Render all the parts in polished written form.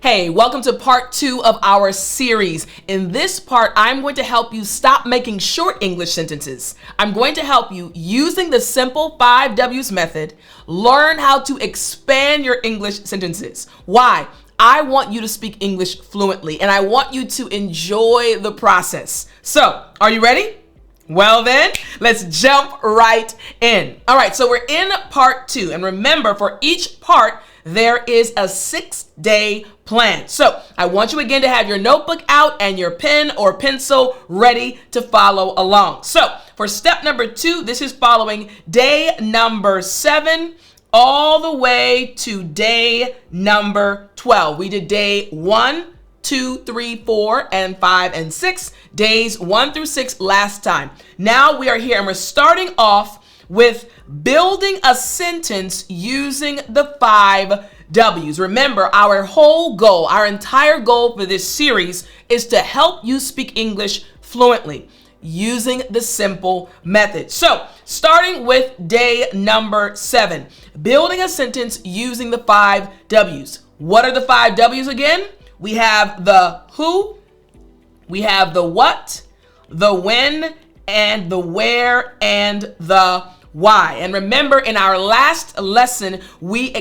Hey, welcome to part 2 of our series. In this part, I'm going to help you stop making short English sentences. I'm going to help you using the simple 5 W's method, learn how to expand your English sentences. Why? I want you to speak English fluently and I want you to enjoy the process. So, are you ready? Well then, let's jump right in. All right, so we're in part 2. And remember, for each part, there is a 6-day plan. So I want you again to have your notebook out and your pen or pencil ready to follow along. So for step number 2, this is following day number 7 all the way to day number 12. We did day 1, 2, 3, 4, and 5, and 6. Days 1 through 6 last time. Now we are here and we're starting off with building a sentence using the 5 W's. Remember, our whole goal, our entire goal for this series is to help you speak English fluently using the simple method. So, starting with day number 7, building a sentence using the 5 W's. What are the 5 W's again? We have the who, we have the what, the when, and the where, and the why. And remember, in our last lesson, we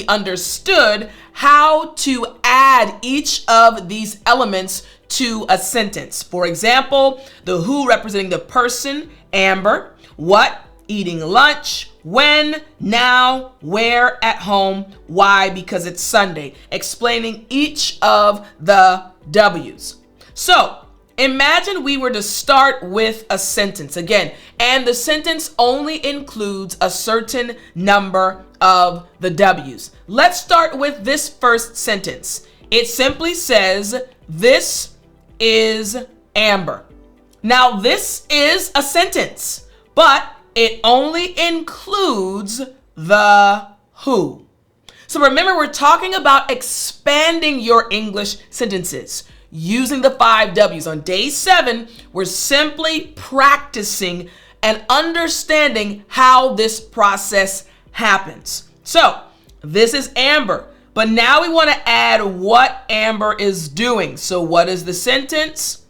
understood how to add each of these elements to a sentence. For example, the who representing the person, Amber, what, eating lunch, when, now, where, at home, why, because it's Sunday, explaining each of the W's. So, imagine we were to start with a sentence again, and the sentence only includes a certain number of the W's. Let's start with this first sentence. It simply says, "This is Amber." Now, this is a sentence, but it only includes the who. So remember, we're talking about expanding your English sentences using the 5 W's. On day 7, we're simply practicing and understanding how this process happens. So, this is Amber, but now we want to add what Amber is doing. So, what is the sentence?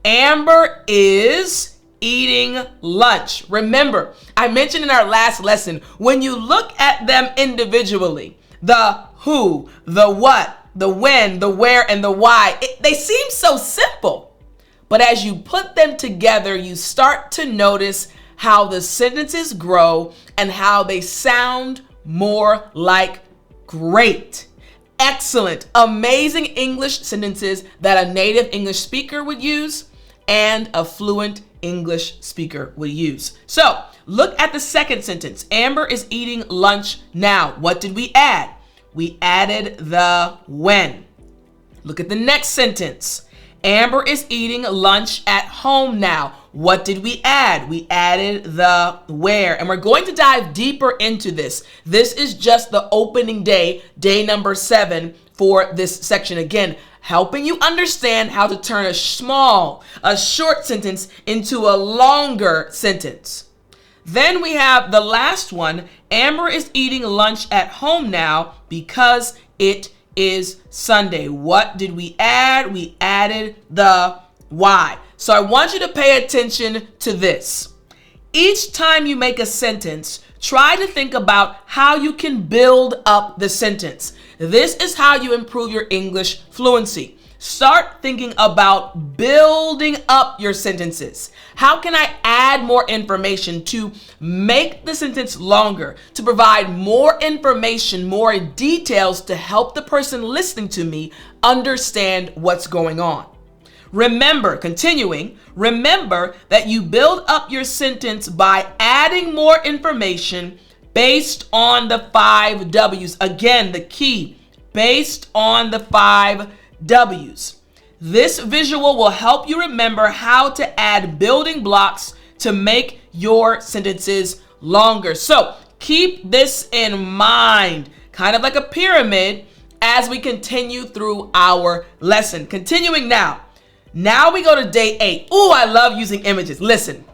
Amber is eating lunch. Remember, I mentioned in our last lesson, when you look at them individually, the who, the what, the when, the where, and the why, they seem so simple. But as you put them together, you start to notice how the sentences grow and how they sound more like great, excellent, amazing English sentences that a native English speaker would use and a fluent English speaker would use. So look at the second sentence. Amber is eating lunch now. What did we add? We added the when. Look at the next sentence. Amber is eating lunch at home now. What did we add? We added the where. And we're going to dive deeper into this. This is just the opening day, day number 7 for this section. Again, helping you understand how to turn a short sentence into a longer sentence. Then we have the last one. Amber is eating lunch at home now because it is Sunday. What did we add? We added the why. So I want you to pay attention to this. Each time you make a sentence, try to think about how you can build up the sentence. This is how you improve your English fluency. Start thinking about building up your sentences. How can I add more information to make the sentence longer, to provide more information, more details to help the person listening to me understand what's going on? Remember, continuing, remember that you build up your sentence by adding more information based on the 5 W's. Again, the key, based on the 5 W's. This visual will help you remember how to add building blocks to make your sentences longer. So keep this in mind, kind of like a pyramid as we continue through our lesson. Continuing now. Now we go to day 8. Ooh, I love using images. Listen,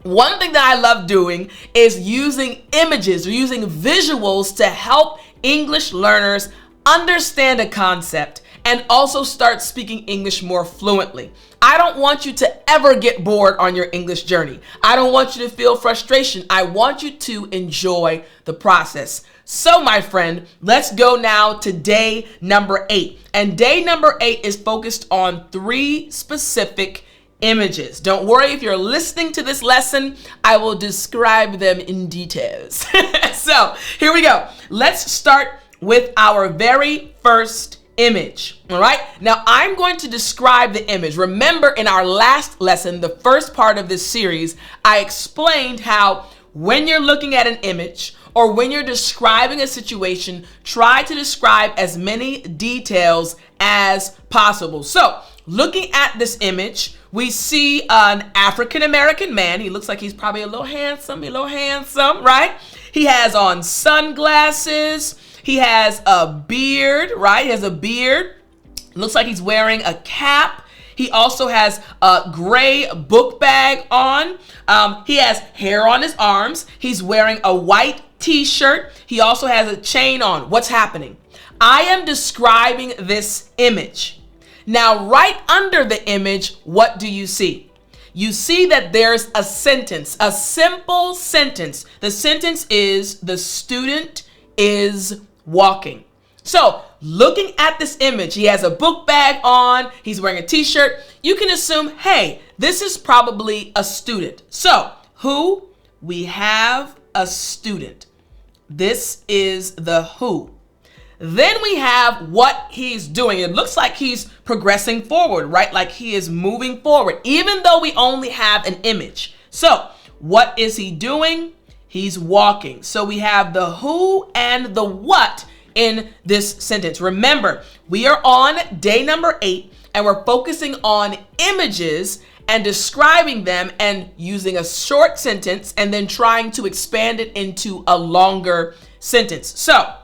one thing that I love doing is using images or using visuals to help English learners understand a concept, and also start speaking English more fluently. I don't want you to ever get bored on your English journey. I don't want you to feel frustration. I want you to enjoy the process. So, my friend, let's go now to day number 8. And day number 8 is focused on 3 specific images. Don't worry, if you're listening to this lesson, I will describe them in details. So, here we go. Let's start with our very first image. All right. Now I'm going to describe the image. Remember, in our last lesson, the first part of this series, I explained how when you're looking at an image or when you're describing a situation, try to describe as many details as possible. So looking at this image, we see an African-American man. He looks like he's probably a little handsome, right? He has on sunglasses. He has a beard, right? He has a beard. Looks like he's wearing a cap. He also has a gray book bag on. He has hair on his arms. He's wearing a white t-shirt. He also has a chain on. What's happening? I am describing this image. Now, right under the image, what do you see? You see that there's a sentence, a simple sentence. The sentence is, the student is walking. So looking at this image, he has a book bag on, he's wearing a t-shirt. You can assume, hey, this is probably a student. So who? We have a student. This is the who. Then we have what he's doing. It looks like he's progressing forward, right? Like he is moving forward, even though we only have an image. So what is he doing? He's walking. So we have the who and the what in this sentence. Remember, we are on day number 8 and we're focusing on images and describing them and using a short sentence and then trying to expand it into a longer sentence. So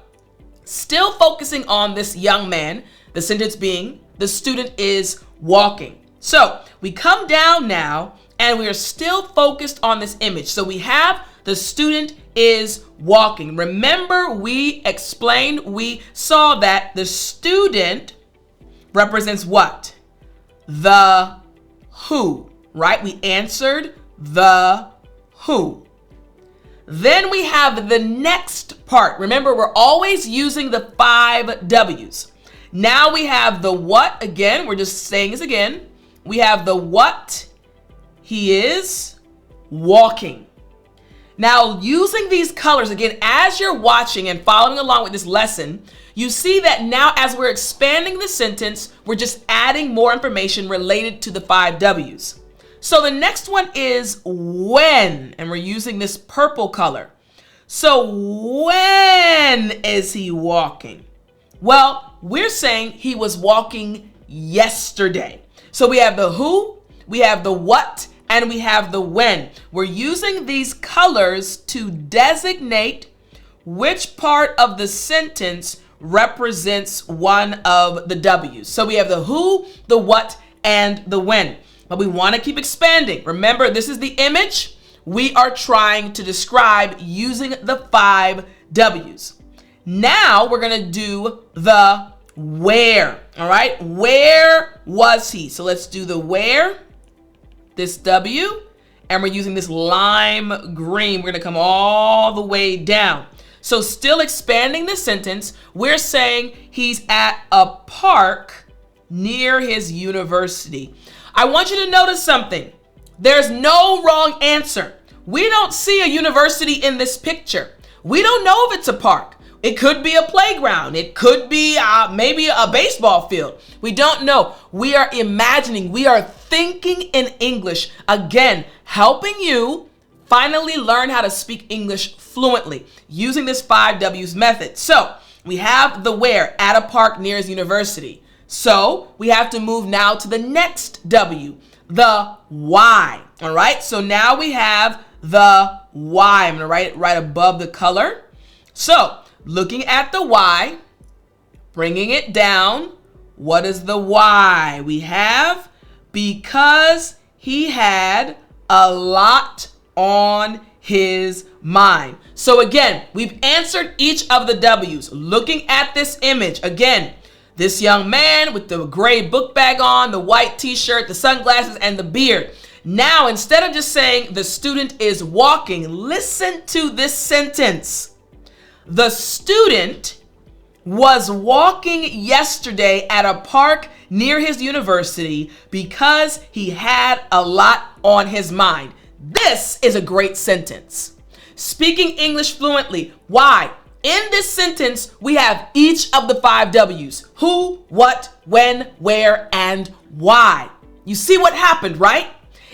still focusing on this young man, the sentence being, the student is walking. So we come down now and we are still focused on this image. So we have the student is walking. Remember, we explained, we saw that the student represents what? The who, right? We answered the who. Then we have the next part. Remember, we're always using the 5 W's. Now we have the what again. We're just saying this again. We have the what. He is walking. Now, using these colors, again, as you're watching and following along with this lesson, you see that now as we're expanding the sentence, we're just adding more information related to the 5 W's. So the next one is when, and we're using this purple color. So when is he walking? Well, we're saying he was walking yesterday. So we have the who, we have the what, and we have the when. We're using these colors to designate which part of the sentence represents one of the W's. So we have the who, the what, and the when. But we want to keep expanding. Remember, this is the image we are trying to describe using the 5 W's. Now we're going to do the where. All right. Where was he? So let's do the where. This W, and we're using this lime green. We're going to come all the way down. So still expanding the sentence, we're saying he's at a park near his university. I want you to notice something. There's no wrong answer. We don't see a university in this picture. We don't know if it's a park. It could be a playground. It could be maybe a baseball field. We don't know. We are imagining. We are thinking in English. Again, helping you finally learn how to speak English fluently using this 5 W's method. So we have the where, at a park near his university. So we have to move now to the next W, the why. All right. So now we have the why. I'm going to write it right above the color. So looking at the why, bringing it down. What is the why? We have because he had a lot on his mind. So again, we've answered each of the W's. Looking at this image, again, this young man with the gray book bag on, the white t-shirt, the sunglasses, and the beard. Now, instead of just saying the student is walking, listen to this sentence. The student was walking yesterday at a park near his university because he had a lot on his mind. This is a great sentence. Speaking English fluently. Why? In this sentence, we have each of the 5 W's. Who, what, when, where, and why. You see what happened, right?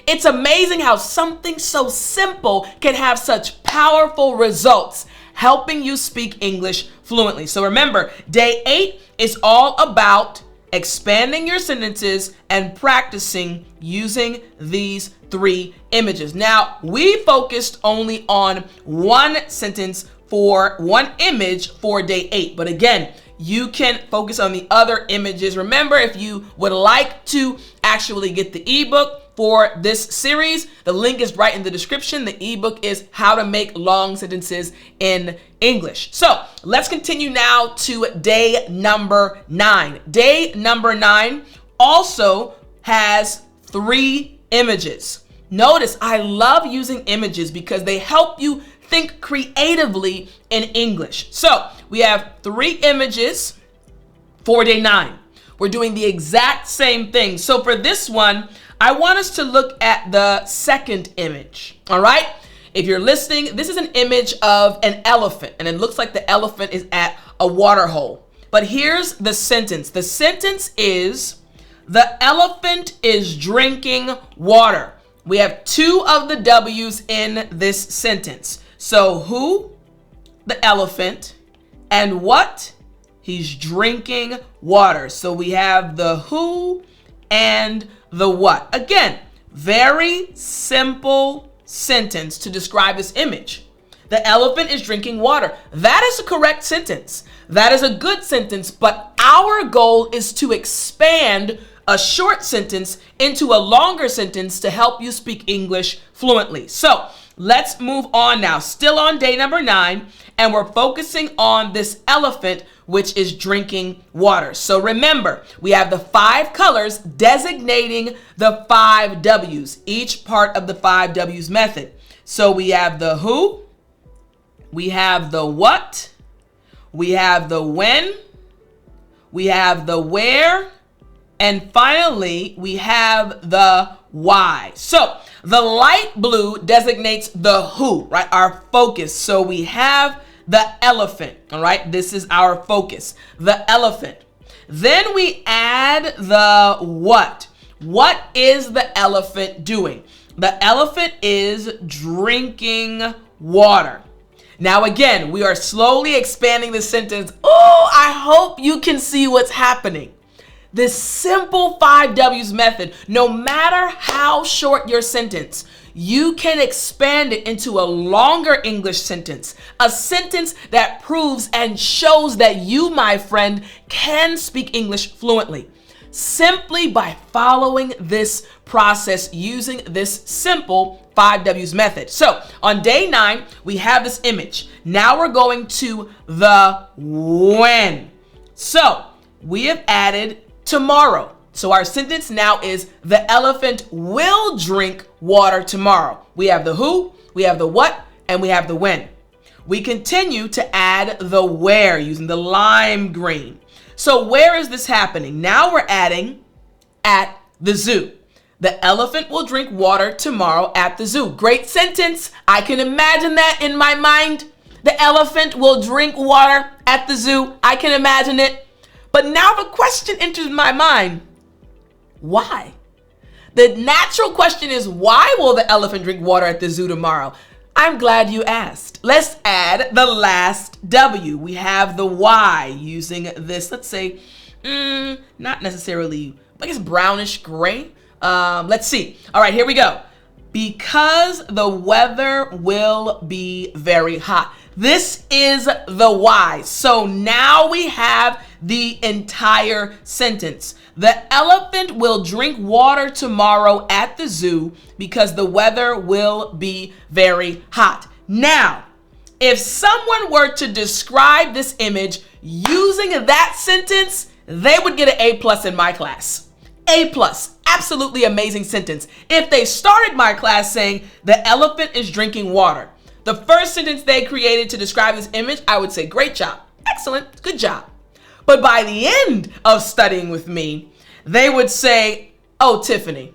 It's amazing how something so simple can have such powerful results, helping you speak English fluently. So remember, day 8 is all about expanding your sentences and practicing using these 3 images. Now, we focused only on one sentence for one image for day 8. But again, you can focus on the other images. Remember, if you would like to actually get the ebook for this series, the link is right in the description. The ebook is How to Make Long Sentences in English. So let's continue now to day number 9. Day number 9 also has 3 images. Notice I love using images because they help you think creatively in English. So we have 3 images for day 9. We're doing the exact same thing. So for this one, I want us to look at the second image. All right. If you're listening, this is an image of an elephant, and it looks like the elephant is at a water hole. But here's the sentence. The sentence is, the elephant is drinking water. We have 2 of the W's in this sentence. So who? The elephant. And what? He's drinking water. So we have the who and the what. Again, very simple sentence to describe this image. The elephant is drinking water. That is a correct sentence. That is a good sentence, but our goal is to expand a short sentence into a longer sentence to help you speak English fluently. So let's move on now. Still on day number 9, and we're focusing on this elephant which is drinking water. So remember, we have the 5 colors designating the 5 W's, each part of the 5 W's method. So we have the who, we have the what, we have the when, we have the where, and finally, we have the why. So the light blue designates the who, right? Our focus. So we have the elephant, all right? This is our focus, the elephant. Then we add the what. What is the elephant doing? The elephant is drinking water. Now again, we are slowly expanding the sentence. Oh, I hope you can see what's happening. This simple 5 W's method, no matter how short your sentence, you can expand it into a longer English sentence, a sentence that proves and shows that you, my friend, can speak English fluently, simply by following this process using this simple 5 W's method. So on day 9, we have this image. Now we're going to the when. So we have added tomorrow. So our sentence now is, the elephant will drink water tomorrow. We have the who, we have the what, and we have the when. We continue to add the where using the lime green. So where is this happening? Now we're adding at the zoo. The elephant will drink water tomorrow at the zoo. Great sentence. I can imagine that in my mind. The elephant will drink water at the zoo. I can imagine it. But now the question enters my mind. Why? The natural question is, why will the elephant drink water at the zoo tomorrow? I'm glad you asked. Let's add the last W. We have the why using this, let's say, not necessarily, I guess brownish gray. Let's see. All right, here we go. Because the weather will be very hot. This is the why. So now we have the entire sentence. The elephant will drink water tomorrow at the zoo because the weather will be very hot. Now, if someone were to describe this image using that sentence, they would get an A+ in my class. A+, absolutely amazing sentence. If they started my class saying the elephant is drinking water, the first sentence they created to describe this image, I would say, great job, excellent, good job. But by the end of studying with me, they would say, oh, Tiffani,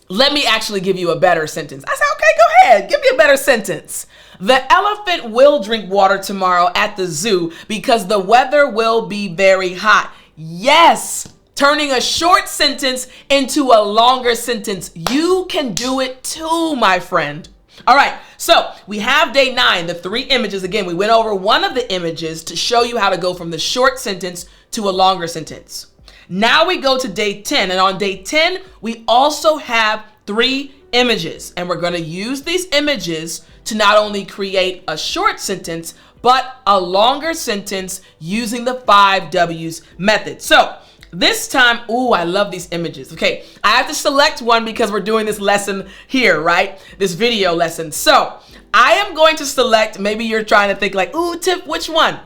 let me actually give you a better sentence. I said, okay, go ahead, give me a better sentence. The elephant will drink water tomorrow at the zoo because the weather will be very hot. Yes, turning a short sentence into a longer sentence. You can do it too, my friend. All right, so we have day 9, the 3 images. Again, we went over one of the images to show you how to go from the short sentence to a longer sentence. Now we go to day 10, and on day 10, we also have 3 images, and we're going to use these images to not only create a short sentence, but a longer sentence using the 5 W's method. So this time, ooh, I love these images. Okay, I have to select one because we're doing this lesson here, right? This video lesson. So I am going to select, maybe you're trying to think like, ooh, Tiff, which one?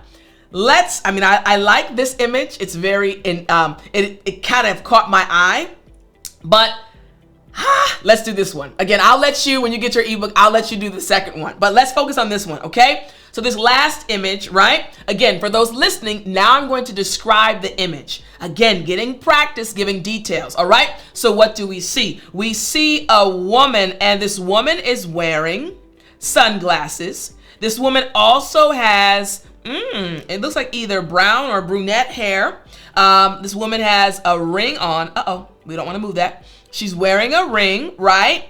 I like this image. It's very, it kind of caught my eye, but let's do this one. Again, I'll let you, when you get your ebook, I'll let you do the second one, but let's focus on this one, okay? So this last image, right? Again, for those listening, now I'm going to describe the image. Again, getting practice, giving details, all right? So what do we see? We see a woman, and this woman is wearing sunglasses. This woman also has, it looks like either brown or brunette hair. This woman has a ring on. Uh-oh, we don't want to move that. She's wearing a ring, right?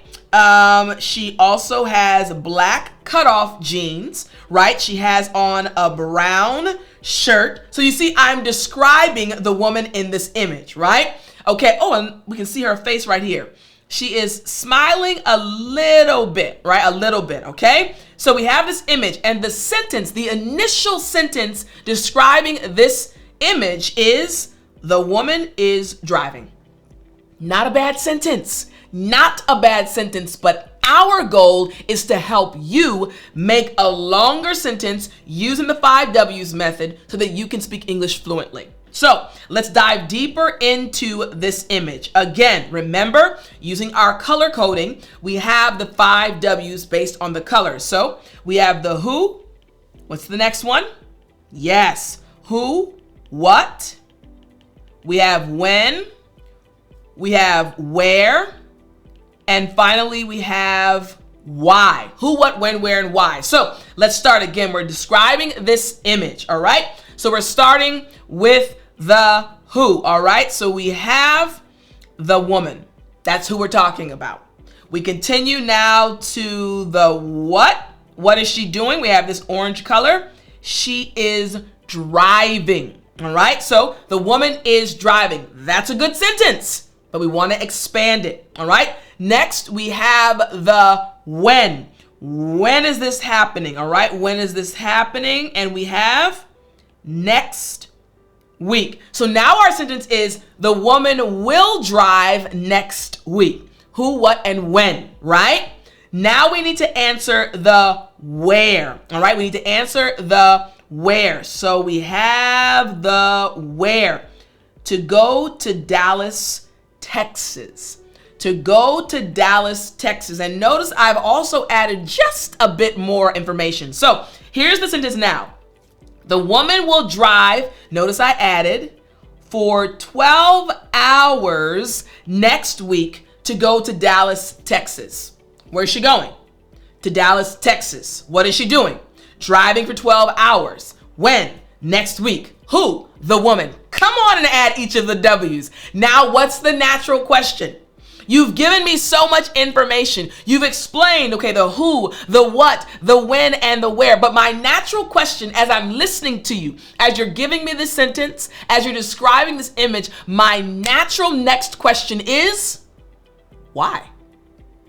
She also has black cutoff jeans, right? She has on a brown shirt. So you see, I'm describing the woman in this image, right? Okay, oh, and we can see her face right here. She is smiling a little bit, right? A little bit, okay? So we have this image, and the sentence, the initial sentence describing this image is, the woman is driving. Not a bad sentence. Not a bad sentence, but our goal is to help you make a longer sentence using the 5 W's method so that you can speak English fluently. So let's dive deeper into this image. Again, remember, using our color coding, we have the 5 W's based on the colors. So we have the who. What's the next one? Yes, who, what. We have when. We have where. And finally, we have why. Who, what, when, where, and why. So let's start again. We're describing this image, all right? So we're starting with the who, all right? So we have the woman. That's who we're talking about. We continue now to the what. What is she doing? We have this orange color. She is driving, all right? So the woman is driving. That's a good sentence, but we want to expand it, all right? Next, we have the when. When is this happening? All right, when is this happening? And we have next week. So now our sentence is the woman will drive next week. Who, what, and when, right? Now we need to answer the where. All right, we need to answer the where. So we have the where. To go to Dallas, Texas. To go to Dallas, Texas. And notice I've also added just a bit more information. So here's the sentence now. The woman will drive, notice I added, for 12 hours next week to go to Dallas, Texas. Where's she going? To Dallas, Texas. What is she doing? Driving for 12 hours. When? Next week. Who? The woman. Come on and add each of the W's. Now, what's the natural question? You've given me so much information. You've explained, okay, the who, the what, the when, and the where. But my natural question as I'm listening to you, as you're giving me this sentence, as you're describing this image, my natural next question is, why?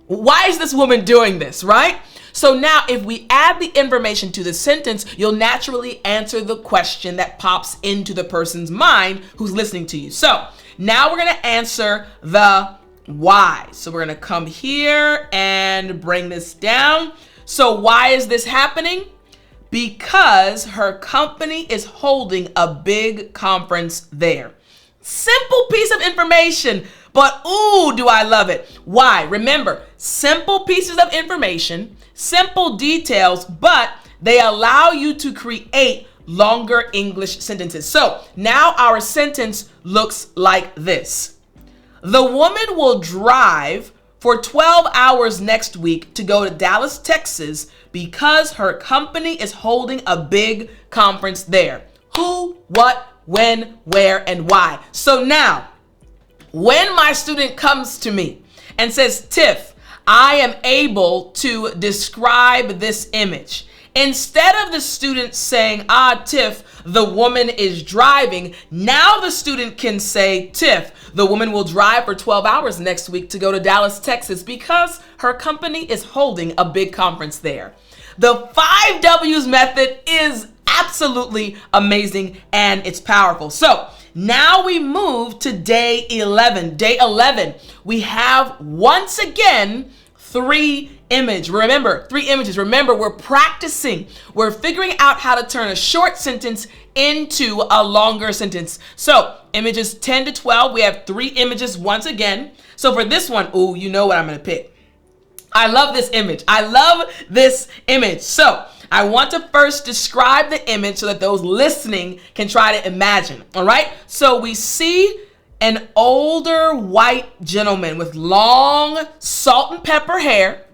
Why is this woman doing this, right? So now if we add the information to the sentence, you'll naturally answer the question that pops into the person's mind who's listening to you. So now we're going to answer the why. So we're going to come here and bring this down. So why is this happening? Because her company is holding a big conference there. Simple piece of information, but ooh, do I love it. Why? Remember, simple pieces of information, simple details, but they allow you to create longer English sentences. So now our sentence looks like this. The woman will drive for 12 hours next week to go to Dallas, Texas, because her company is holding a big conference there. Who, what, when, where, and why. So now, when my student comes to me and says, Tiff, I am able to describe this image. Instead of the student saying, Tiff, the woman is driving, now the student can say, Tiff, the woman will drive for 12 hours next week to go to Dallas, Texas, because her company is holding a big conference there. The 5 W's method is absolutely amazing and it's powerful. So now we move to day 11. Day 11, we have once again 3 images. Remember, 3 images. Remember, we're practicing. We're figuring out how to turn a short sentence into a longer sentence. So images 10 to 12, we have 3 images once again. So for this one, ooh, you know what I'm going to pick. I love this image. I love this image. So I want to first describe the image so that those listening can try to imagine. All right. So we see an older white gentleman with long salt and pepper hair.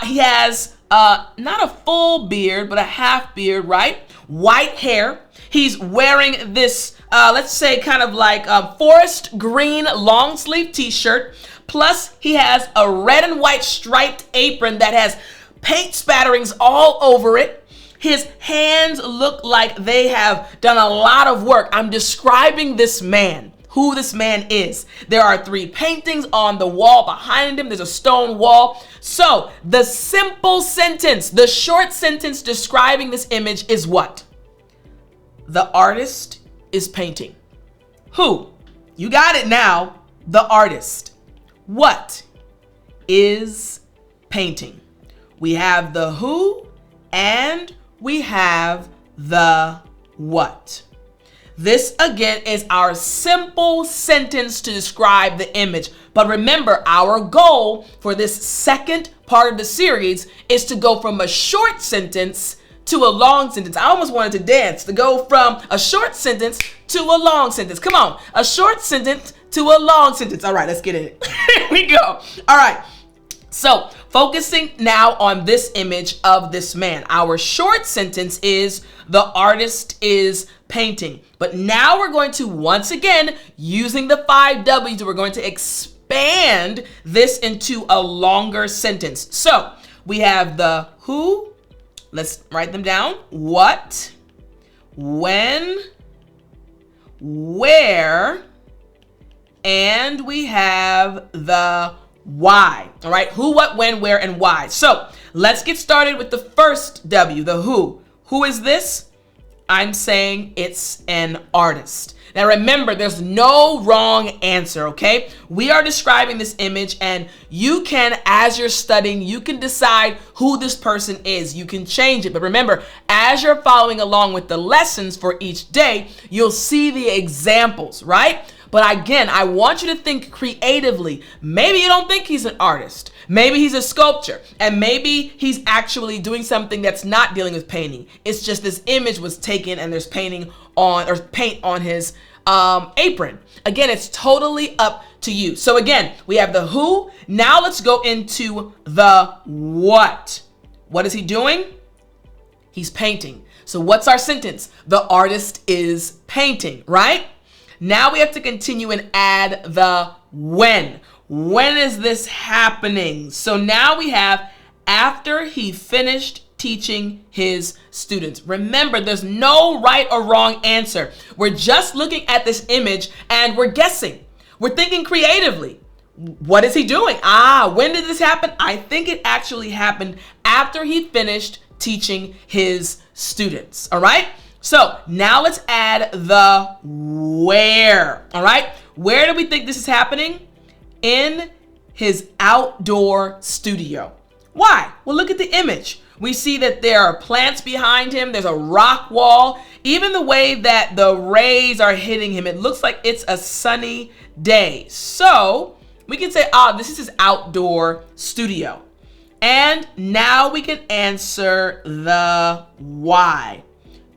He has not a full beard, but a half beard, right? White hair. He's wearing this, let's say kind of like a forest green long sleeve t-shirt. Plus he has a red and white striped apron that has paint spatterings all over it. His hands look like they have done a lot of work. I'm describing this man, who this man is. There are 3 paintings on the wall behind him. There's a stone wall. So the simple sentence, the short sentence describing this image is what? The artist is painting. Who? You got it now. The artist. What is painting? We have the who and we have the what. This again is our simple sentence to describe the image. But remember, our goal for this second part of the series is to go from a short sentence to a long sentence. I almost wanted to dance, to go from a short sentence to a long sentence. Come on, a short sentence to a long sentence. All right, let's get it. Here we go. All right. So focusing now on this image of this man. Our short sentence is the artist is painting. But now we're going to, once again, using the 5 W's, we're going to expand this into a longer sentence. So we have the who, let's write them down. What, when, where, and we have the why. All right, who, what, when, where, and why. So let's get started with the first W, the who. Who is this? I'm saying it's an artist. Now remember, there's no wrong answer, okay? We are describing this image and you can, as you're studying, you can decide who this person is. You can change it. But remember, as you're following along with the lessons for each day, you'll see the examples, right? But again, I want you to think creatively. Maybe you don't think he's an artist. Maybe he's a sculptor. And maybe he's actually doing something that's not dealing with painting. It's just this image was taken and there's paint on his apron. Again, it's totally up to you. So again, we have the who. Now let's go into the what. What is he doing? He's painting. So what's our sentence? The artist is painting, right? Now we have to continue and add the when. When is this happening? So now we have after he finished teaching his students. Remember, there's no right or wrong answer. We're just looking at this image and we're guessing. We're thinking creatively. What is he doing? When did this happen? I think it actually happened after he finished teaching his students. All right. So now let's add the where. All right. Where do we think this is happening? In his outdoor studio. Why? Well, look at the image. We see that there are plants behind him. There's a rock wall. Even the way that the rays are hitting him, it looks like it's a sunny day. So we can say, this is his outdoor studio. And now we can answer the why.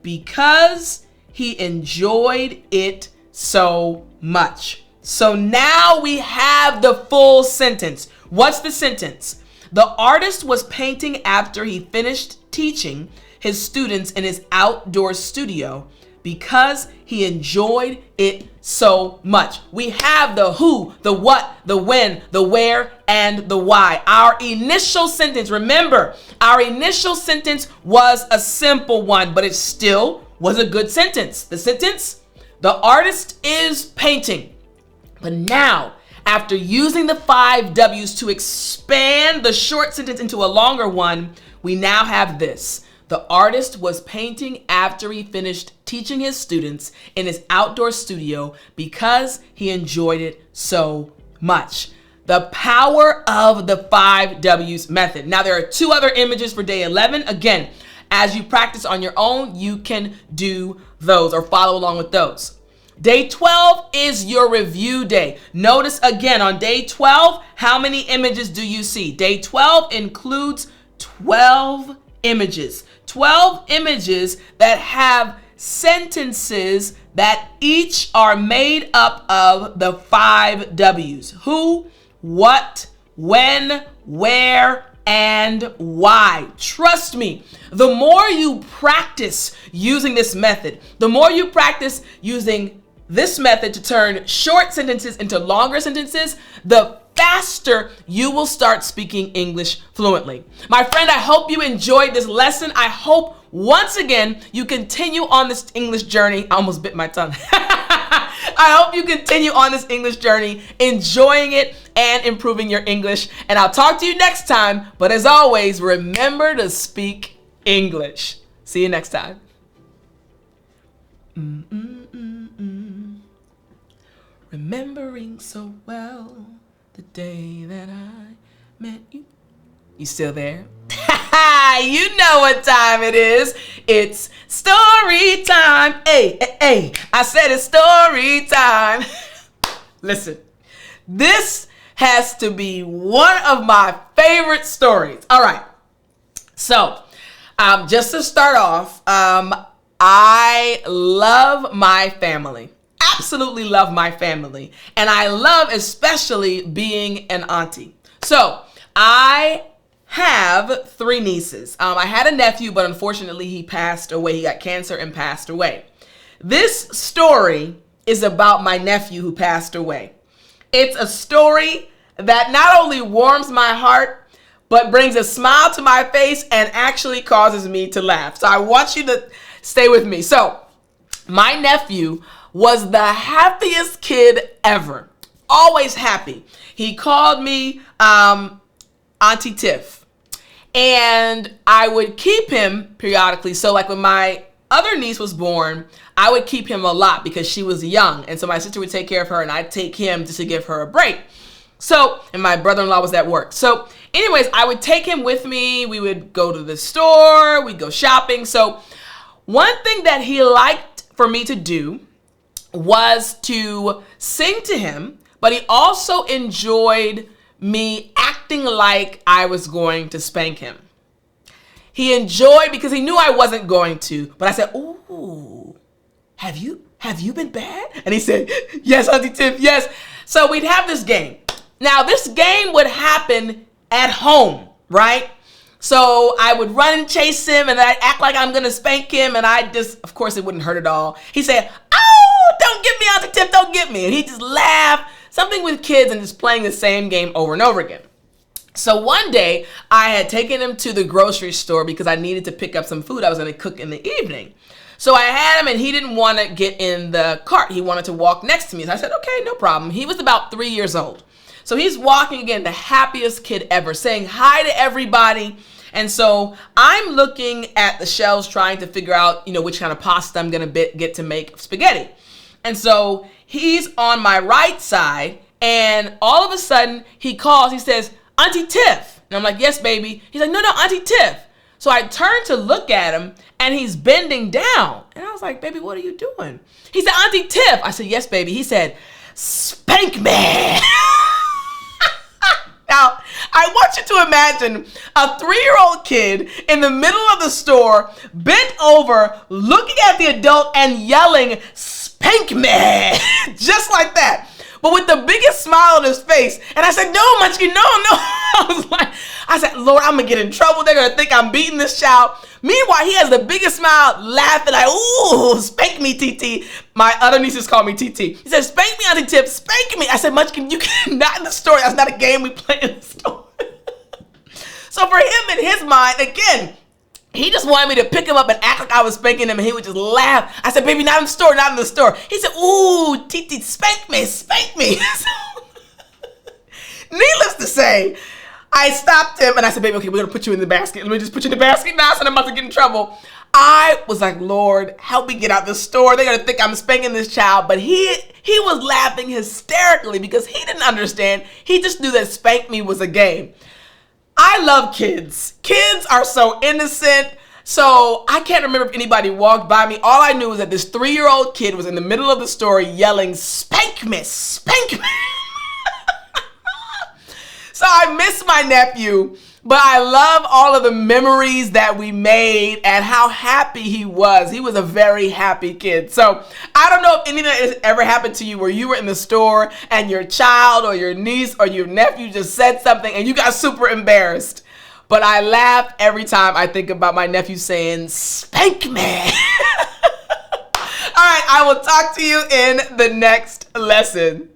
Because he enjoyed it so much. So now we have the full sentence. What's the sentence? The artist was painting after he finished teaching his students in his outdoor studio because he enjoyed it so much. We have the who, the what, the when, the where, and the why. Our initial sentence, remember, our initial sentence was a simple one, but it still was a good sentence. The sentence, the artist is painting. But now, after using the 5 W's to expand the short sentence into a longer one, we now have this. The artist was painting after he finished teaching his students in his outdoor studio because he enjoyed it so much. The power of the 5 W's method. Now, there are 2 other images for day 11. Again, as you practice on your own, you can do those or follow along with those. Day 12 is your review day. Notice again on day 12, how many images do you see? Day 12 includes 12 images. 12 images that have sentences that each are made up of the 5 W's. Who, what, when, where, and why. Trust me, the more you practice using this method, the more you practice using this method to turn short sentences into longer sentences, the faster you will start speaking English fluently. My friend, I hope you enjoyed this lesson. I hope once again you continue on this English journey. I almost bit my tongue. I hope you continue on this English journey, enjoying it and improving your English. And I'll talk to you next time. But as always, remember to speak English. See you next time. Remembering so well the day that I met you. You still there? You know what time it is. It's story time. Hey, hey, hey. I said it's story time. Listen, this has to be one of my favorite stories. All right. So, just to start off, I love my family. Absolutely love my family. And I love especially being an auntie. So I have 3 nieces. I had a nephew, but unfortunately he passed away. He got cancer and passed away. This story is about my nephew who passed away. It's a story that not only warms my heart, but brings a smile to my face and actually causes me to laugh. So I want you to stay with me. So my nephew was the happiest kid ever. Always happy. He called me Auntie Tiff. And I would keep him periodically. So like when my other niece was born, I would keep him a lot because she was young. And so my sister would take care of her and I'd take him just to give her a break. So, and my brother-in-law was at work. So anyways, I would take him with me. We would go to the store. We'd go shopping. So one thing that he liked for me to do was to sing to him, but he also enjoyed me acting like I was going to spank him. He enjoyed because he knew I wasn't going to, but I said, "Ooh, have you been bad?" And he said, "Yes, Auntie Tiff, yes." So we'd have this game. Now this game would happen at home, right? So I would run and chase him and I'd act like I'm gonna spank him and I just, of course it wouldn't hurt at all. He said, "Oh, don't get me, Auntie Tiff, don't get me." And he'd just laugh, something with kids and just playing the same game over and over again. So one day I had taken him to the grocery store because I needed to pick up some food I was gonna cook in the evening. So I had him and he didn't want to get in the cart. He wanted to walk next to me. So I said, "Okay, no problem." He was about 3 years old. So he's walking again, the happiest kid ever, saying hi to everybody. And so I'm looking at the shelves trying to figure out, which kind of pasta I'm going to get to make spaghetti. And so he's on my right side and all of a sudden he calls, he says, "Auntie Tiff." And I'm like, yes, baby. He's like, no, Auntie Tiff. So I turned to look at him, and he's bending down. And I was like, baby, what are you doing? He said, Auntie Tiff. I said, yes, baby. He said, spank me. Now, I want you to imagine a 3-year-old kid in the middle of the store, bent over, looking at the adult and yelling, spank me, just like that. But with the biggest smile on his face. And I said, no, Munchkin, no. I said, Lord, I'm going to get in trouble. They're going to think I'm beating this child. Meanwhile, he has the biggest smile, laughing like, ooh, spank me, TT. My other nieces call me TT. He said, spank me, Auntie Tip, spank me. I said, Munchkin, you can not in the store. That's not a game we play in the store. So for him, in his mind, again, he just wanted me to pick him up and act like I was spanking him, and he would just laugh. I said, baby, not in the store, not in the store. He said, ooh, TT, spank me, spank me. So, needless to say, I stopped him and I said, baby, okay, we're going to put you in the basket. Let me just put you in the basket now, so I'm about to get in trouble. I was like, Lord, help me get out the store. They're going to think I'm spanking this child. But he was laughing hysterically because he didn't understand. He just knew that spank me was a game. I love kids. Kids are so innocent. So I can't remember if anybody walked by me. All I knew was that this 3-year-old kid was in the middle of the store yelling, spank me, spank me. So I miss my nephew, but I love all of the memories that we made and how happy he was. He was a very happy kid. So I don't know if anything has ever happened to you where you were in the store and your child or your niece or your nephew just said something and you got super embarrassed. But I laugh every time I think about my nephew saying, spank me. All right, I will talk to you in the next lesson.